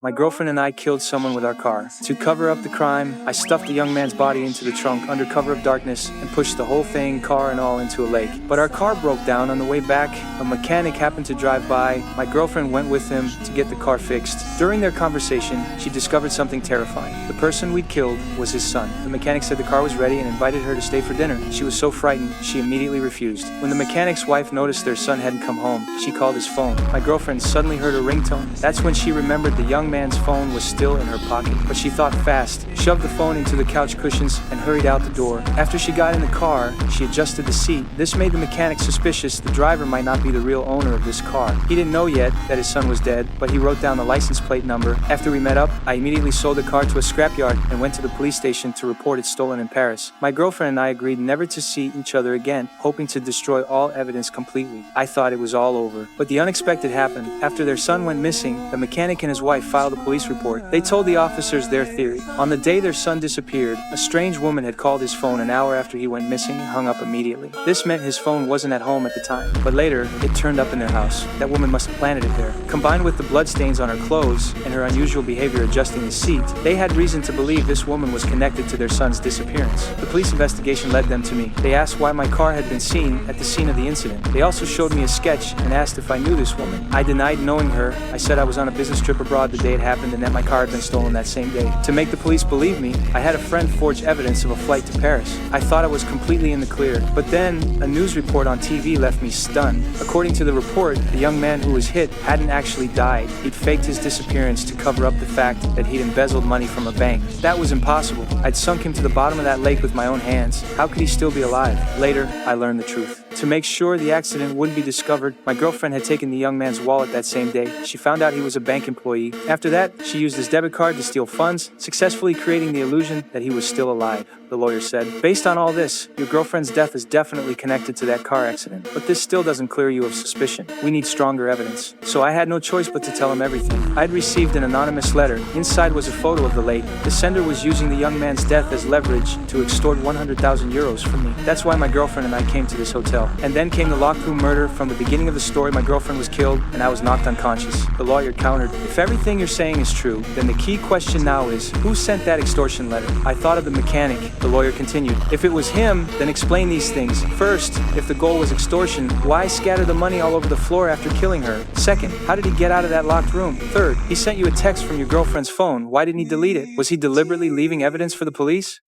My girlfriend and I killed someone with our car. To cover up the crime, I stuffed the young man's body into the trunk under cover of darkness and pushed the whole thing, car and all, into a lake. But our car broke down on the way back. A mechanic happened to drive by. My girlfriend went with him to get the car fixed. During their conversation, she discovered something terrifying. The person we'd killed was his son. The mechanic said the car was ready and invited her to stay for dinner. She was so frightened, she immediately refused. When the mechanic's wife noticed their son hadn't come home, she called his phone. My girlfriend suddenly heard a ringtone. That's when she remembered the young man's phone was still in her pocket. But she thought fast, shoved the phone into the couch cushions, and hurried out the door. After she got in the car, she adjusted the seat. This made the mechanic suspicious the driver might not be the real owner of this car. He didn't know yet that his son was dead, but he wrote down the license plate number. After we met up, I immediately sold the car to a scrapyard and went to the police station to report it stolen in Paris. My girlfriend and I agreed never to see each other again, hoping to destroy all evidence completely. I thought it was all over. But the unexpected happened. After their son went missing, the mechanic and his wife filed a police report. They told the officers their theory. On the day their son disappeared, a strange woman had called his phone an hour after he went missing and hung up immediately. This meant his phone wasn't at home at the time, but later, it turned up in their house. That woman must have planted it there. Combined with the bloodstains on her clothes and her unusual behavior adjusting the seat, they had reason to believe this woman was connected to their son's disappearance. The police investigation led them to me. They asked why my car had been seen at the scene of the incident. They also showed me a sketch and asked if I knew this woman. I denied knowing her. I said I was on a business trip abroad the day it happened and that my car had been stolen that same day. To make the police believe me, I had a friend forge evidence of a flight to Paris. I thought I was completely in the clear. But then, a news report on TV left me stunned. According to the report, the young man who was hit hadn't actually died. He'd faked his disappearance to cover up the fact that he'd embezzled money from a bank. That was impossible. I'd sunk him to the bottom of that lake with my own hands. How could he still be alive? Later, I learned the truth. To make sure the accident wouldn't be discovered, my girlfriend had taken the young man's wallet that same day. She found out he was a bank employee. After that, she used his debit card to steal funds, successfully creating the illusion that he was still alive, the lawyer said. Based on all this, your girlfriend's death is definitely connected to that car accident. But this still doesn't clear you of suspicion. We need stronger evidence. So I had no choice but to tell him everything. I'd received an anonymous letter. Inside was a photo of the lake. The sender was using the young man's death as leverage to extort 100,000 euros from me. That's why my girlfriend and I came to this hotel. And then came the locked room murder. From the beginning of the story, my girlfriend was killed and I was knocked unconscious. The lawyer countered, if everything you're saying is true, then the key question now is, who sent that extortion letter? I thought of the mechanic. The lawyer continued, if it was him, then explain these things. First, if the goal was extortion, why scatter the money all over the floor after killing her? Second, how did he get out of that locked room? Third, he sent you a text from your girlfriend's phone. Why didn't he delete it? Was he deliberately leaving evidence for the police?